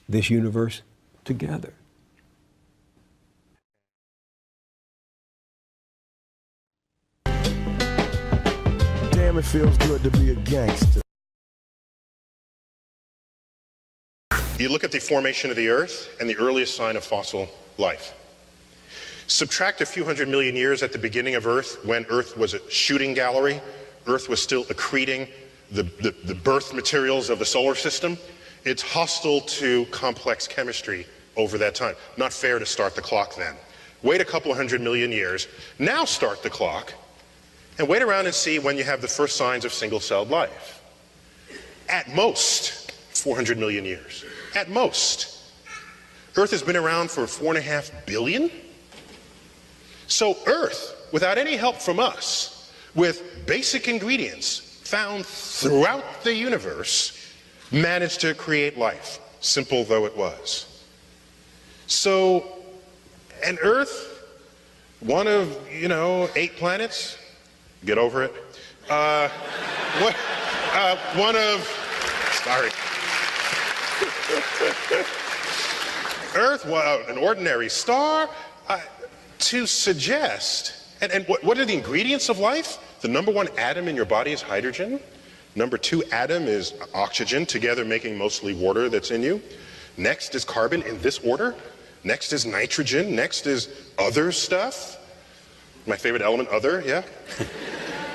this universe together. Damn, it feels good to be a gangster. You look at the formation of the Earth and the earliest sign of fossil life. Subtract a few hundred million years at the beginning of Earth, when Earth was a shooting gallery. Earth was still accreting the birth materials of the solar system. It's hostile to complex chemistry over that time. Not fair to start the clock then. Wait a couple 100 million years, now start the clock, and wait around and see when you have the first signs of single-celled life. At most, 400 million years. At most. Earth has been around for 4.5 billion? So Earth, without any help from us, with basic ingredients found throughout the universe, managed to create life, simple though it was. So, and Earth, one of, 8 planets, get over it. One of, sorry. Earth, an ordinary star, to suggest, and what are the ingredients of life? The number 1 atom in your body is hydrogen. Number 2 atom is oxygen, together making mostly water that's in you. Next is carbon in this order. Next is nitrogen. Next is other stuff. My favorite element, other, yeah.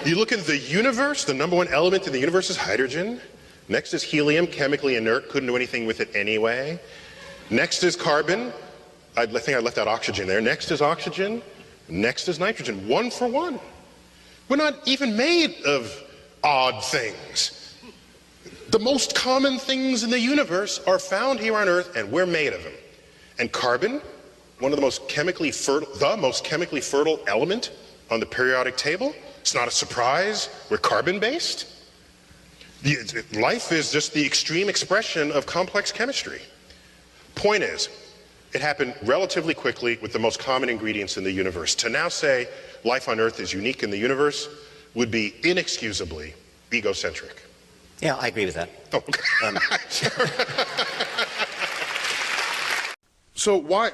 You look at the universe, the number 1 element in the universe is hydrogen. Next is helium, chemically inert, couldn't do anything with it anyway. Next is carbon. I think I left out oxygen there. Next is oxygen. Next is nitrogen, 1 for 1. We're not even made of odd things. The most common things in the universe are found here on Earth, and we're made of them. And carbon, one of the most chemically fertile element on the periodic table. It's not a surprise. We're carbon-based. Life is just the extreme expression of complex chemistry. Point is, it happened relatively quickly with the most common ingredients in the universe. To now say life on Earth is unique in the universe would be inexcusably egocentric. Yeah, I agree with that. Oh, So why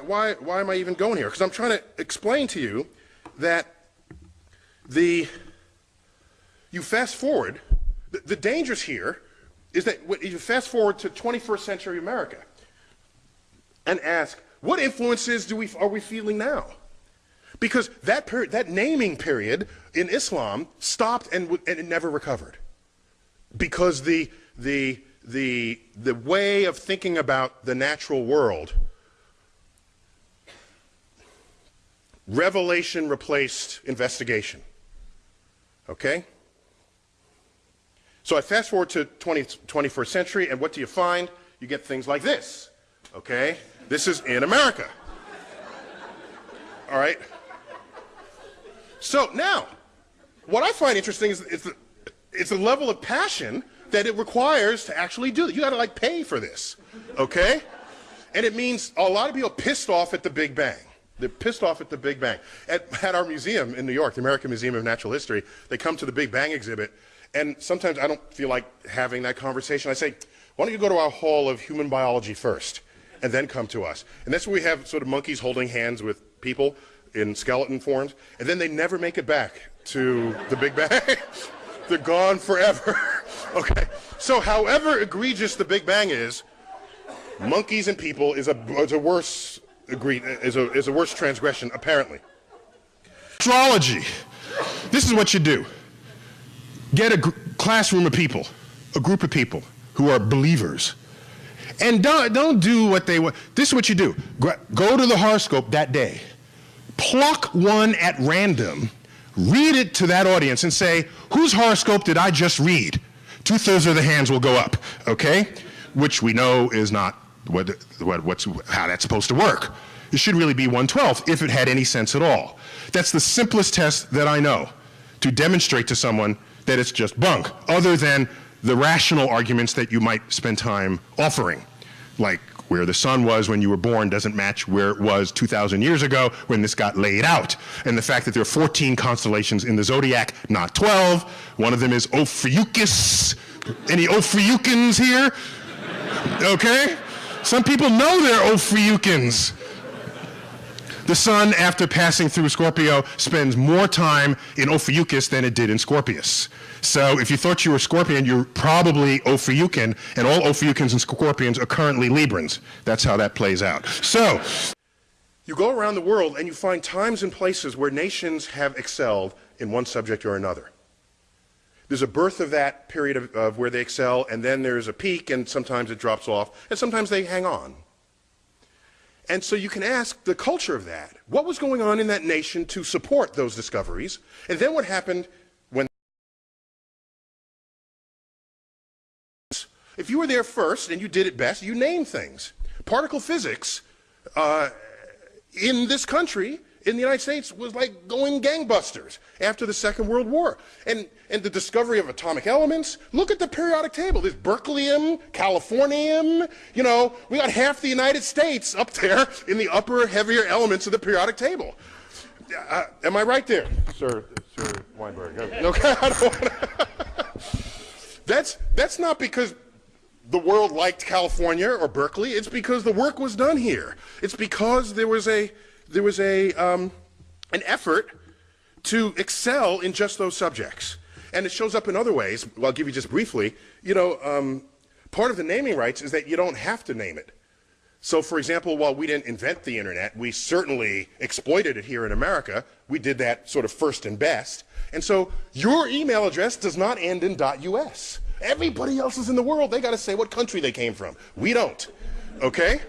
am I even going here? Because I'm trying to explain to you that you fast forward, the dangers here is that you fast forward to 21st century America and ask, what influences are we feeling now? Because that naming period in Islam stopped and it never recovered. Because the way of thinking about the natural world, revelation replaced investigation. Okay? So I fast forward to 21st century, and what do you find? You get things like this. Okay? This is in America. All right? So now, what I find interesting is it's the level of passion that it requires to actually do it. You got to like pay for this, okay? And it means a lot of people are pissed off at the Big Bang. They're pissed off at the Big Bang. At our museum in New York, the American Museum of Natural History, they come to the Big Bang exhibit, and sometimes I don't feel like having that conversation. I say, why don't you go to our hall of human biology first, and then come to us? And that's where we have sort of monkeys holding hands with people in skeleton forms, and then they never make it back to the Big Bang. They're gone forever. Okay. So however egregious the Big Bang is, monkeys and people is a worse transgression, apparently. Astrology. This is what you do. Get a classroom of people, a group of people who are believers, and don't do what they want. This is what you do. Go to the horoscope that day. Pluck one at random, read it to that audience and say, whose horoscope did I just read? 2/3 of the hands will go up, okay? Which we know is not how that's supposed to work. It should really be 1/12 if it had any sense at all. That's the simplest test that I know to demonstrate to someone that it's just bunk, other than the rational arguments that you might spend time offering, like where the sun was when you were born doesn't match where it was 2,000 years ago when this got laid out. And the fact that there are 14 constellations in the zodiac, not 12. One of them is Ophiuchus. Any Ophiuchans here? Okay? Some people know they're Ophiuchans. The sun, after passing through Scorpio, spends more time in Ophiuchus than it did in Scorpius. So if you thought you were Scorpion, you're probably Ophiuchan, and all Ophiuchans and Scorpions are currently Librans. That's how that plays out. So you go around the world and you find times and places where nations have excelled in one subject or another. There's a birth of that period of where they excel, and then there's a peak, and sometimes it drops off, and sometimes they hang on. And so you can ask the culture of that. What was going on in that nation to support those discoveries? And then what happened when... If you were there first and you did it best, you named things. Particle physics in this country, in the United States, was like going gangbusters after the Second World War. And the discovery of atomic elements, look at the periodic table. There's berkelium, californium, you know, we got half the United States up there in the upper, heavier elements of the periodic table. Am I right there, Sir Weinberg? Okay, I don't wanna That's not because the world liked California or Berkeley. It's because the work was done here. It's because there was an effort to excel in just those subjects. And it shows up in other ways. Well, I'll give you just briefly. You know, part of the naming rights is that you don't have to name it. So, for example, while we didn't invent the internet, we certainly exploited it here in America. We did that sort of first and best. And so your email address does not end in .us. Everybody else is in the world, they got to say what country they came from. We don't. Okay?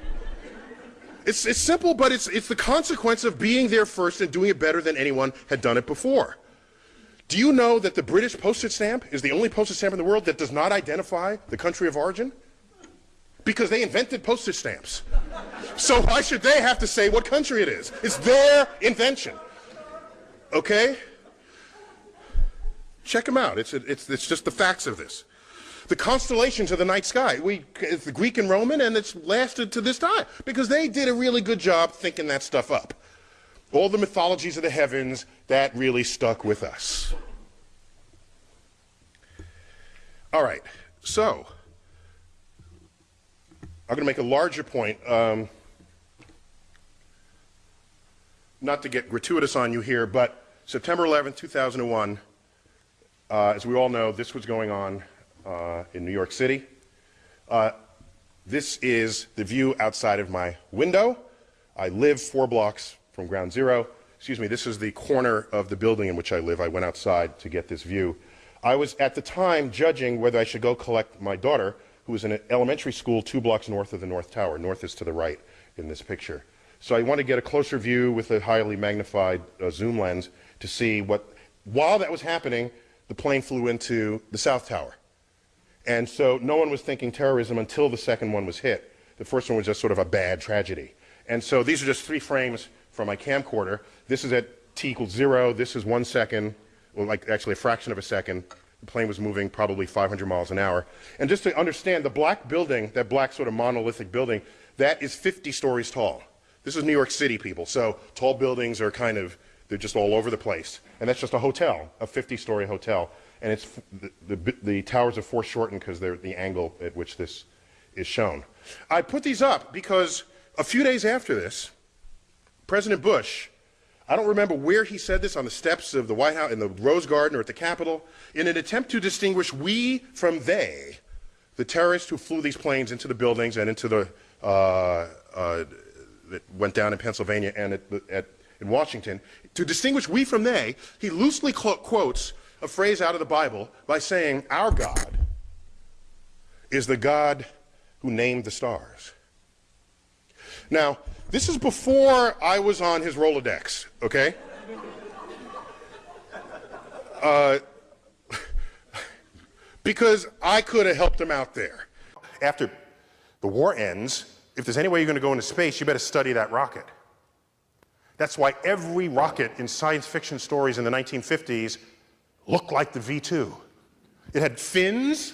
It's simple, but it's the consequence of being there first and doing it better than anyone had done it before. Do you know that the British postage stamp is the only postage stamp in the world that does not identify the country of origin? Because they invented postage stamps. So why should they have to say what country it is? It's their invention. Okay? Check them out. It's just the facts of this. The constellations of the night sky. It's the Greek and Roman, and it's lasted to this time because they did a really good job thinking that stuff up. All the mythologies of the heavens, that really stuck with us. All right, so I'm going to make a larger point. Not to get gratuitous on you here, but September 11th, 2001, as we all know, this was going on in New York City. This is the view outside of my window. I live 4 blocks from ground zero. Excuse me, this is the corner of the building in which I live. I went outside to get this view. I was at the time judging whether I should go collect my daughter, who was in an elementary school 2 blocks north of the North Tower. North is to the right in this picture. So I want to get a closer view with a highly magnified zoom lens to see what, while that was happening, the plane flew into the South Tower. And so no one was thinking terrorism until the second one was hit. The first one was just sort of a bad tragedy. And so these are just 3 frames from my camcorder. This is at t equals 0. This is 1 second, well, like actually a fraction of a second. The plane was moving probably 500 miles an hour. And just to understand, the black building, that black sort of monolithic building, that is 50 stories tall. This is New York City, people. So tall buildings are kind of, they're just all over the place. And that's just a hotel, a 50-story hotel. And it's the towers are foreshortened because they're the angle at which this is shown. I put these up because a few days after this, President Bush, I don't remember where he said this, on the steps of the White House, in the Rose Garden or at the Capitol, in an attempt to distinguish we from they, the terrorists who flew these planes into the buildings and into the, that went down in Pennsylvania and in Washington, to distinguish we from they, he loosely quotes a phrase out of the Bible by saying, our God is the God who named the stars. Now, this is before I was on his Rolodex, okay? Because I could have helped him out there. After the war ends, if there's any way you're going to go into space, you better study that rocket. That's why every rocket in science fiction stories in the 1950s looked like the V-2. It had fins.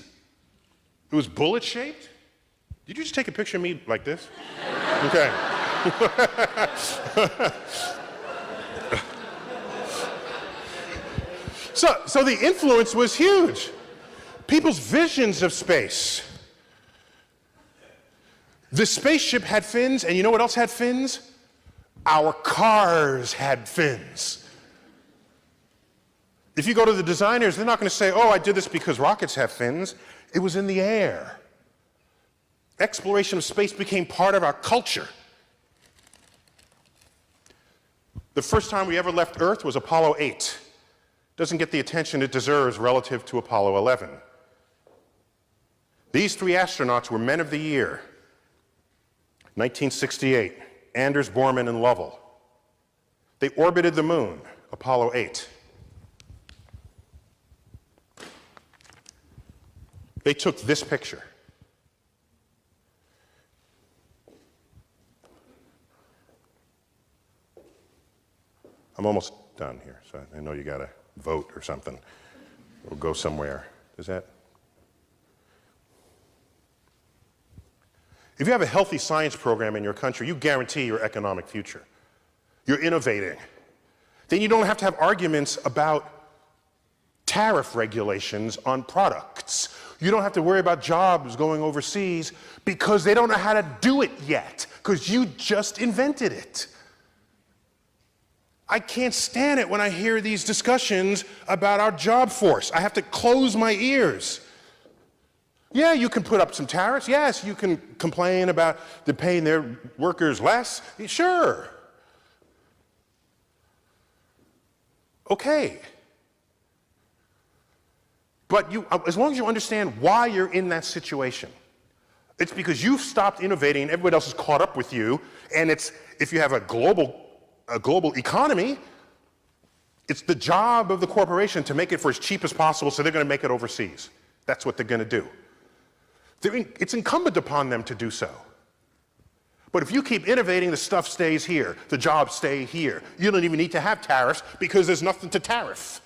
It was bullet-shaped. Did you just take a picture of me like this? Okay. So the influence was huge. People's visions of space. The spaceship had fins, and you know what else had fins? Our cars had fins. If you go to the designers, they're not going to say, oh, I did this because rockets have fins. It was in the air. Exploration of space became part of our culture. The first time we ever left Earth was Apollo 8. Doesn't get the attention it deserves relative to Apollo 11. These three astronauts were men of the year. 1968, Anders, Borman, and Lovell. They orbited the moon, Apollo 8. They took this picture. I'm almost done here, so I know you got to vote or something, or go somewhere. Is that? If you have a healthy science program in your country, you guarantee your economic future. You're innovating. Then you don't have to have arguments about tariff regulations on products. You don't have to worry about jobs going overseas because they don't know how to do it yet, because you just invented it. I can't stand it when I hear these discussions about our job force. I have to close my ears. Yeah, you can put up some tariffs. Yes, you can complain about them paying their workers less. Sure. Okay. But as long as you understand why you're in that situation, it's because you've stopped innovating and everybody else has caught up with you, and if you have a global economy, it's the job of the corporation to make it for as cheap as possible, so they're going to make it overseas. That's what they're going to do. It's incumbent upon them to do so. But if you keep innovating, the stuff stays here, the jobs stay here. You don't even need to have tariffs because there's nothing to tariff.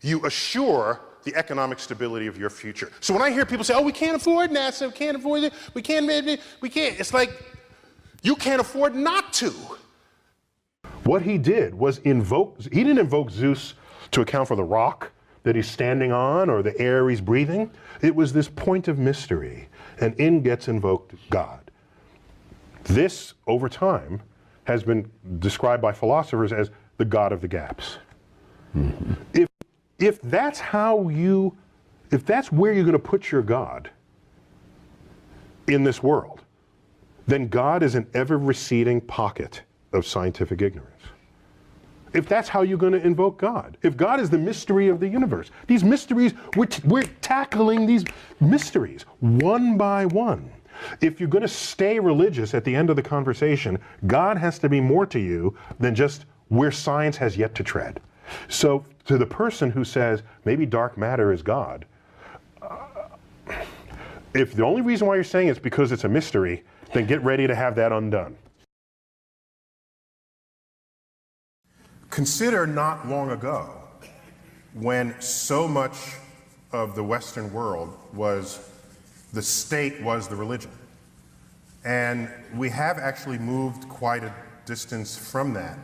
You assure the economic stability of your future. So when I hear people say, oh, we can't afford NASA, we can't afford it, we can't, it's like, you can't afford not to. What he did was he didn't invoke Zeus to account for the rock that he's standing on or the air he's breathing. It was this point of mystery, and in gets invoked God. This, over time, has been described by philosophers as the God of the gaps. Mm-hmm. If that's where you're going to put your God in this world, then God is an ever-receding pocket of scientific ignorance. If that's how you're going to invoke God, if God is the mystery of the universe, these mysteries, we're tackling these mysteries one by one. If you're going to stay religious at the end of the conversation, God has to be more to you than just where science has yet to tread. So to the person who says, maybe dark matter is God, if the only reason why you're saying it's because it's a mystery, then get ready to have that undone. Consider not long ago when so much of the Western world was, the state was the religion. And we have actually moved quite a distance from that,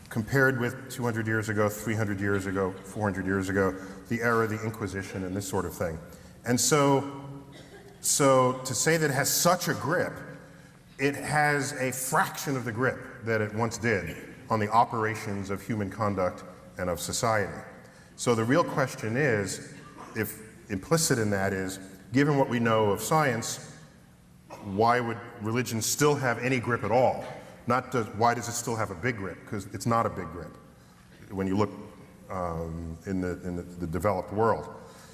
compared with 200 years ago, 300 years ago, 400 years ago, the era of the Inquisition and this sort of thing. And so to say that it has such a grip, it has a fraction of the grip that it once did on the operations of human conduct and of society. So the real question is, if implicit in that is, given what we know of science, why would religion still have any grip at all? Not why does it still have a big grip? Because it's not a big grip when you look in the developed world.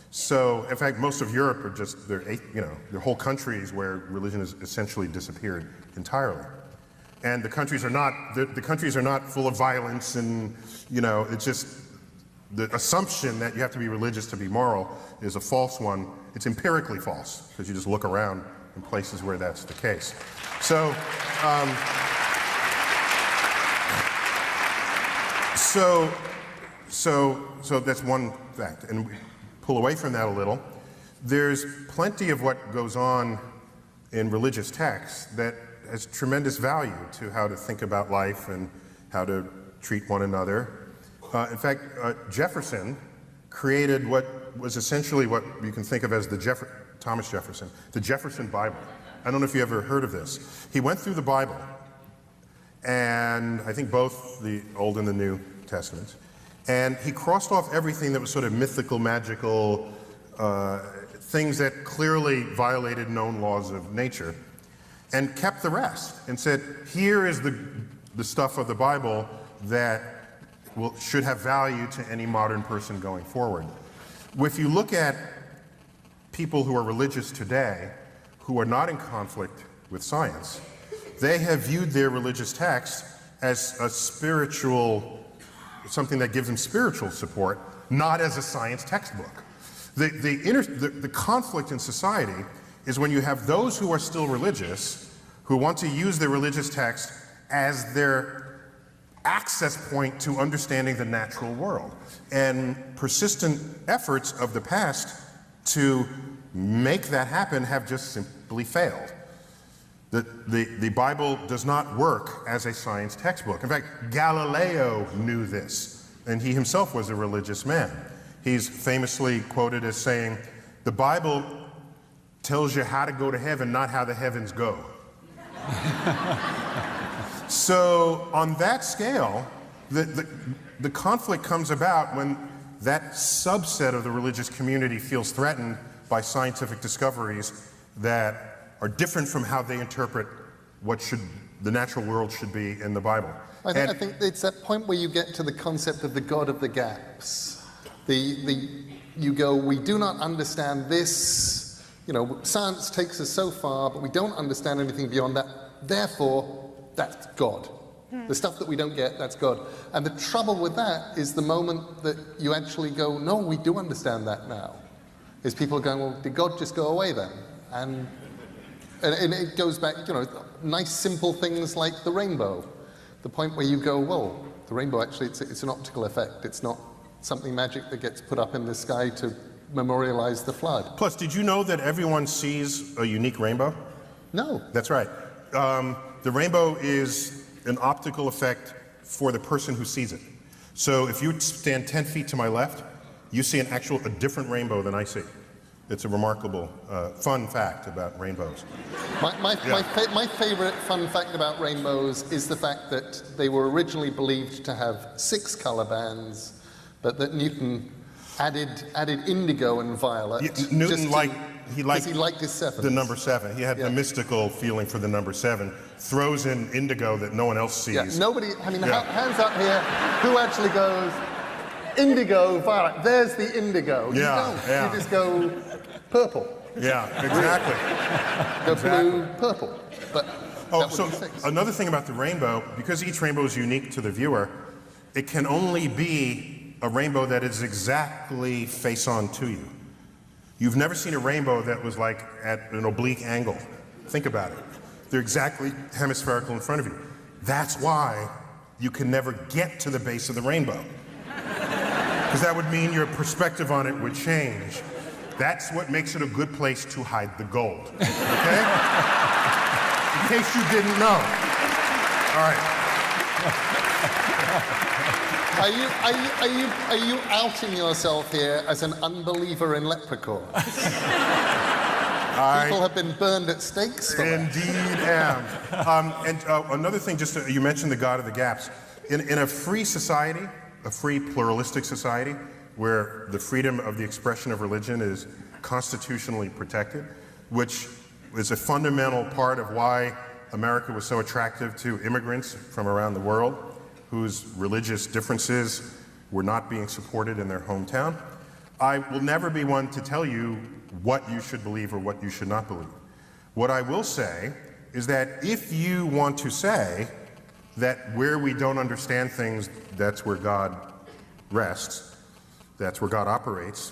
So, in fact, most of Europe are just, they're whole countries where religion has essentially disappeared entirely. And the countries are not full of violence, and it's just the assumption that you have to be religious to be moral is a false one. It's empirically false because you just look around in places where that's the case. So, so that's one fact. And we pull away from that a little. There's plenty of what goes on in religious texts that has tremendous value to how to think about life and how to treat one another. In fact, Jefferson created what was essentially what you can think of as the Thomas Jefferson, the Jefferson Bible. I don't know if you ever heard of this. He went through the Bible, and I think both the Old and the New Testaments, and he crossed off everything that was sort of mythical, magical, things that clearly violated known laws of nature, and kept the rest, and said, here is the stuff of the Bible that should have value to any modern person going forward. If you look at people who are religious today, who are not in conflict with science, they have viewed their religious text as a spiritual, something that gives them spiritual support, not as a science textbook. The conflict in society is when you have those who are still religious, who want to use their religious text as their access point to understanding the natural world. And persistent efforts of the past to make that happen have just simply failed. The Bible does not work as a science textbook. In fact, Galileo knew this, and he himself was a religious man. He's famously quoted as saying, the Bible tells you how to go to heaven, not how the heavens go. So on that scale, the conflict comes about when that subset of the religious community feels threatened by scientific discoveries that are different from how they interpret what the natural world should be in the Bible. I think it's that point where you get to the concept of the God of the gaps. You go, we do not understand this, science takes us so far, but we don't understand anything beyond that. Therefore, that's God. The stuff that we don't get, that's God. And the trouble with that is the moment that you actually go, no, we do understand that now. Is people going, well, did God just go away then? And it goes back, nice simple things like the rainbow. The point where you go, well, the rainbow actually, it's an optical effect. It's not something magic that gets put up in the sky to memorialize the flood. Plus, did you know that everyone sees a unique rainbow? No. That's right. The rainbow is an optical effect for the person who sees it. So if you stand 10 feet to my left, you see a different rainbow than I see. It's a remarkable, fun fact about rainbows. My favorite fun fact about rainbows is the fact that they were originally believed to have 6 color bands, but that Newton added indigo and violet. Yeah, Newton liked his 7. The number 7. He had a mystical feeling for the number 7. Throws in indigo that no one else sees. Yeah, nobody, hands up here, who actually goes, indigo, violet, there's the indigo. You don't. You just go purple. Yeah, exactly. Blue, purple. But so another thing about the rainbow, because each rainbow is unique to the viewer, it can only be a rainbow that is exactly face-on to you. You've never seen a rainbow that was like at an oblique angle. Think about it. They're exactly hemispherical in front of you. That's why you can never get to the base of the rainbow. Because that would mean your perspective on it would change. That's what makes it a good place to hide the gold. Okay? In case you didn't know. All right. Are you outing yourself here as an unbeliever in leprechauns? People have been burned at stakes for that. Indeed am. Another thing, you mentioned the God of the gaps. In a free society, a free pluralistic society, where the freedom of the expression of religion is constitutionally protected, which is a fundamental part of why America was so attractive to immigrants from around the world, whose religious differences were not being supported in their hometown. I will never be one to tell you what you should believe or what you should not believe. What I will say is that if you want to say that where we don't understand things, that's where God rests, that's where God operates,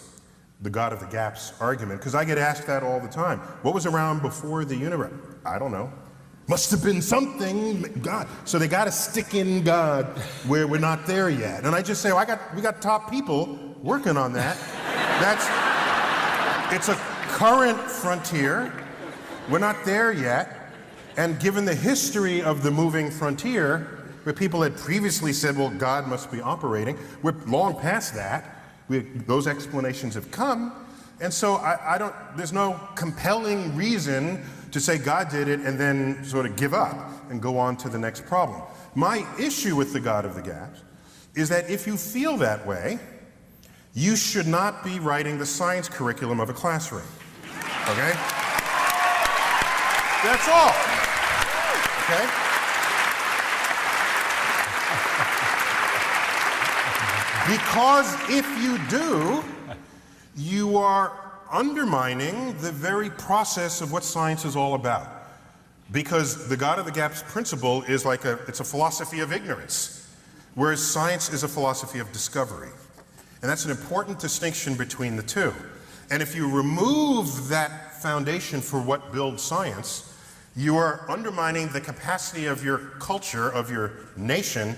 the God of the gaps argument, because I get asked that all the time. What was around before the universe? I don't know. Must have been something, God. So they got to stick in God where we're not there yet. And I just say, we got top people working on that. It's a current frontier. We're not there yet. And given the history of the moving frontier, where people had previously said, well, God must be operating, we're long past that. Those explanations have come, and so there's no compelling reason to say God did it and then sort of give up and go on to the next problem. My issue with the God of the gaps is that if you feel that way, you should not be writing the science curriculum of a classroom. Okay? That's all. Okay? Because if you do, you are undermining the very process of what science is all about. Because the God of the gaps principle is it's a philosophy of ignorance, whereas science is a philosophy of discovery. And that's an important distinction between the two. And if you remove that foundation for what builds science, you are undermining the capacity of your culture, of your nation,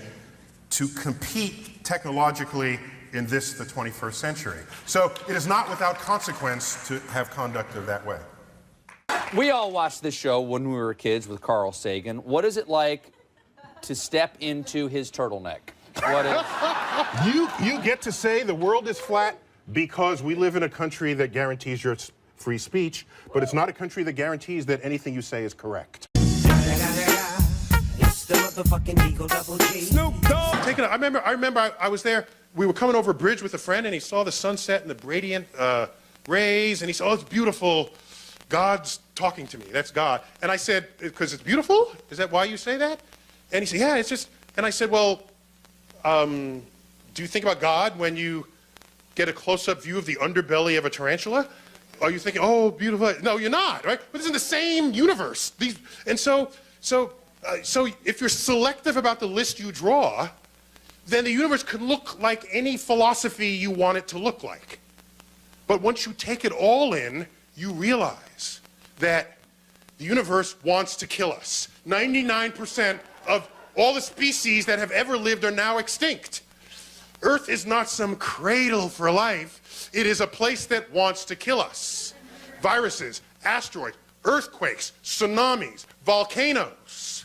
to compete technologically in the 21st century. So it is not without consequence to have conduct of that way. We all watched this show when we were kids with Carl Sagan. What is it like to step into his turtleneck? What is... You get to say the world is flat because we live in a country that guarantees your free speech, but it's not a country that guarantees that anything you say is correct. Snoop Dogg. I remember I was there. We were coming over a bridge with a friend, and he saw the sunset and the radiant rays, and he said, "Oh, it's beautiful. God's talking to me. That's God." And I said, "Because it's beautiful? Is that why you say that?" And he said, "Yeah, it's just." And I said, "Well, do you think about God when you get a close-up view of the underbelly of a tarantula? Are you thinking, oh, beautiful?" No, you're not, right? But it's in the same universe. So if you're selective about the list you draw, then the universe can look like any philosophy you want it to look like. But once you take it all in, you realize that the universe wants to kill us. 99% of all the species that have ever lived are now extinct. Earth is not some cradle for life. It is a place that wants to kill us. Viruses, asteroids, earthquakes, tsunamis, volcanoes.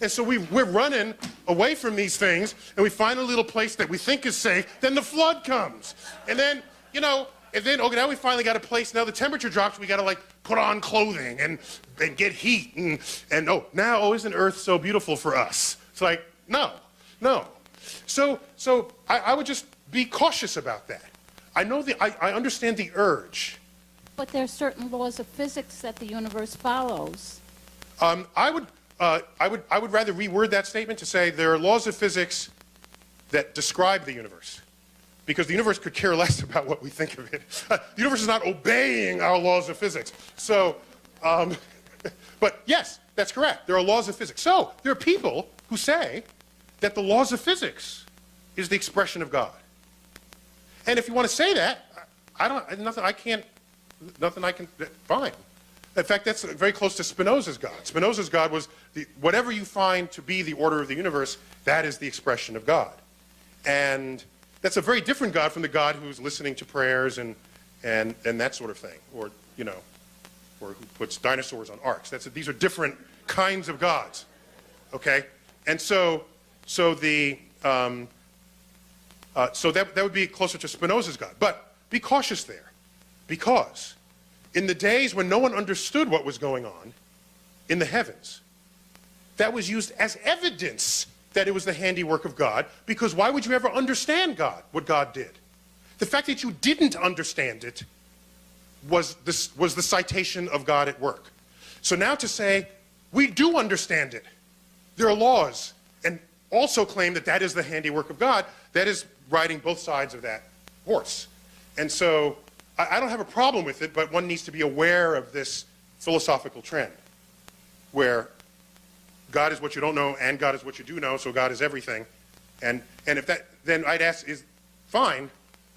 And so we're running away from these things, and we find a little place that we think is safe, then the flood comes. And then, okay, now we finally got a place, now the temperature drops, we gotta put on clothing and get heat, and isn't Earth so beautiful for us? It's like, no. So I would just be cautious about that. I understand the urge. But there are certain laws of physics that the universe follows. I would rather reword that statement to say there are laws of physics that describe the universe, because the universe could care less about what we think of it. The universe is not obeying our laws of physics. So, but yes, that's correct. There are laws of physics. So there are people who say that the laws of physics is the expression of God. And if you want to say that, fine. In fact, that's very close to Spinoza's God. Spinoza's God was whatever you find to be the order of the universe, that is the expression of God. And that's a very different God from the God who's listening to prayers and that sort of thing, or who puts dinosaurs on arks. These are different kinds of gods, okay? And so that would be closer to Spinoza's God. But be cautious there, because in the days when no one understood what was going on in the heavens, that was used as evidence that it was the handiwork of God, because why would you ever understand God, what God did? The fact that you didn't understand it was the citation of God at work. So now to say, we do understand it, there are laws, and also claim that that is the handiwork of God, that is riding both sides of that horse. And so I don't have a problem with it, but one needs to be aware of this philosophical trend where God is what you don't know and God is what you do know, so God is everything. And if that, then I'd ask, is fine,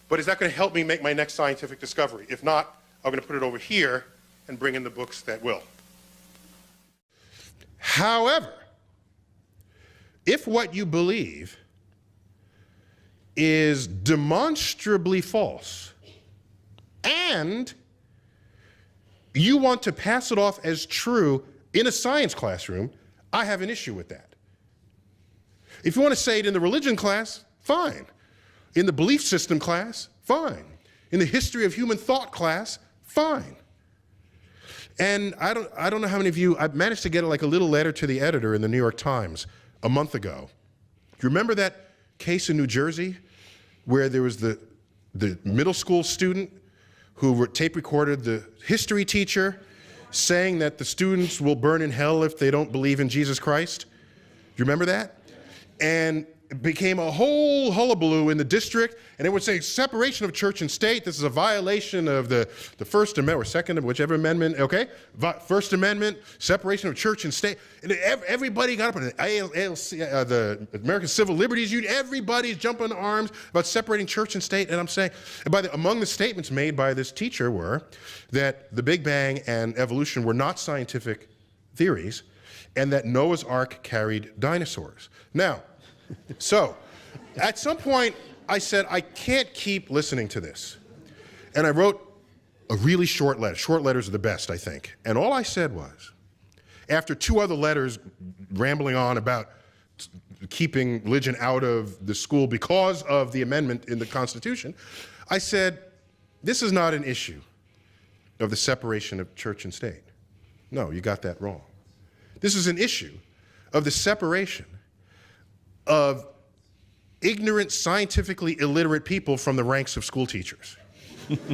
but is that going to help me make my next scientific discovery? If not, I'm going to put it over here and bring in the books that will. However, if what you believe is demonstrably false, and you want to pass it off as true in a science classroom, I have an issue with that. If you want to say it in the religion class, fine. In the belief system class, Fine. In the history of human thought class, fine. And I don't know how many of you, I managed to get like a little letter to the editor in the New York Times a month ago. Do you remember that case in New Jersey where there was the middle school student who tape recorded the history teacher saying that the students will burn in hell if they don't believe in Jesus Christ? Do you remember that? And it became a whole hullabaloo in the district, and they would say separation of church and state, this is a violation of the First Amendment, or Second, whichever amendment, okay? First Amendment, separation of church and state. And everybody got up, and the American Civil Liberties Union, everybody's jumping in arms about separating church and state. And I'm saying, among the statements made by this teacher were that the Big Bang and evolution were not scientific theories, and that Noah's Ark carried dinosaurs. Now, so, at some point, I said, I can't keep listening to this. And I wrote a really short letter. Short letters are the best, I think. And all I said was, after 2 other letters rambling on about keeping religion out of the school because of the amendment in the Constitution, I said, this is not an issue of the separation of church and state. No, you got that wrong. This is an issue of the separation of ignorant, scientifically illiterate people from the ranks of school teachers. Since you're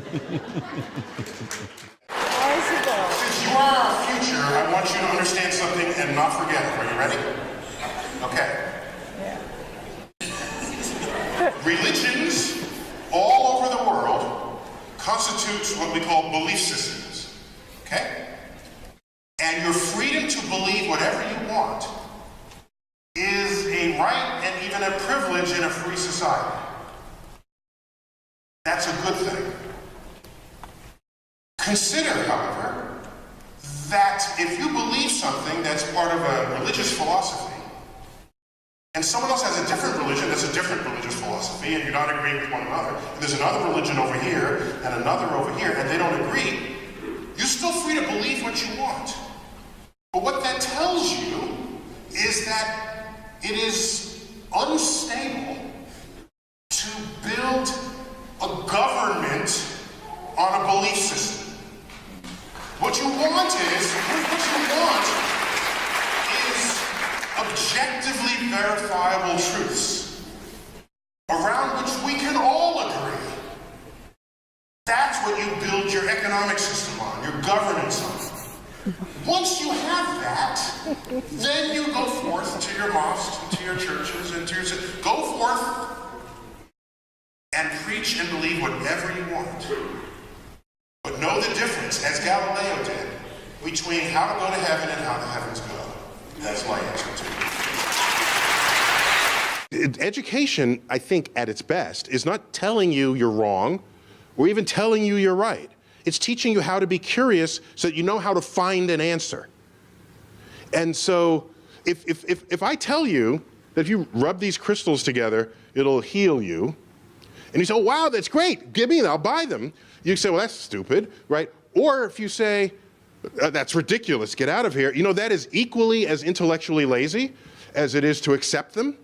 our future, I want you to understand something and not forget it. Are you ready? Okay. Yeah. Religions all over the world constitute what we call belief systems. Okay? And your freedom to believe whatever you want is a right and even a privilege in a free society. That's a good thing. Consider, however, that if you believe something that's part of a religious philosophy, and someone else has a different religion that's a different religious philosophy, and you're not agreeing with one another, and there's another religion over here and another over here, and they don't agree, you're still free to believe what you want. But what that tells you is that it is unstable to build a government on a belief system. What you want is objectively verifiable truths around which we can all agree. That's what you build your economic system on, your governance on. Once you have that, then you go forth to your mosques, and to your churches, and to your... Go forth and preach and believe whatever you want. But know the difference, as Galileo did, between how to go to heaven and how the heavens go. That's my answer to it. Education, I think, at its best, is not telling you you're wrong, or even telling you you're right. It's teaching you how to be curious so that you know how to find an answer. And so if I tell you that if you rub these crystals together, it'll heal you, and you say, oh, wow, that's great, give me them, I'll buy them. You say, well, that's stupid, right? Or if you say, that's ridiculous, get out of here, you know, that is equally as intellectually lazy as it is to accept them.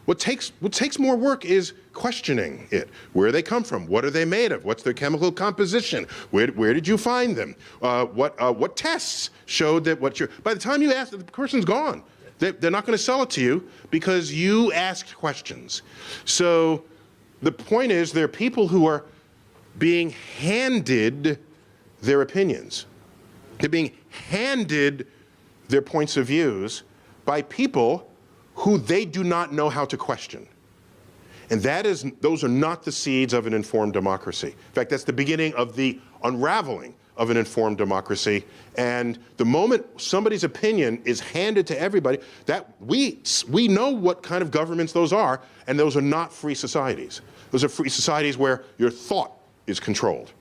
What takes more work is questioning it. Where do they come from? What are they made of? What's their chemical composition? Where did you find them? What tests showed that what you're... By the time you ask, the person's gone. They're not going to sell it to you because you asked questions. So the point is there are people who are being handed their opinions. They're being handed their points of views by people who they do not know how to question. And those are not the seeds of an informed democracy. In fact, that's the beginning of the unraveling of an informed democracy. And the moment somebody's opinion is handed to everybody, that we know what kind of governments those are, and those are not free societies. Those are free societies where your thought is controlled.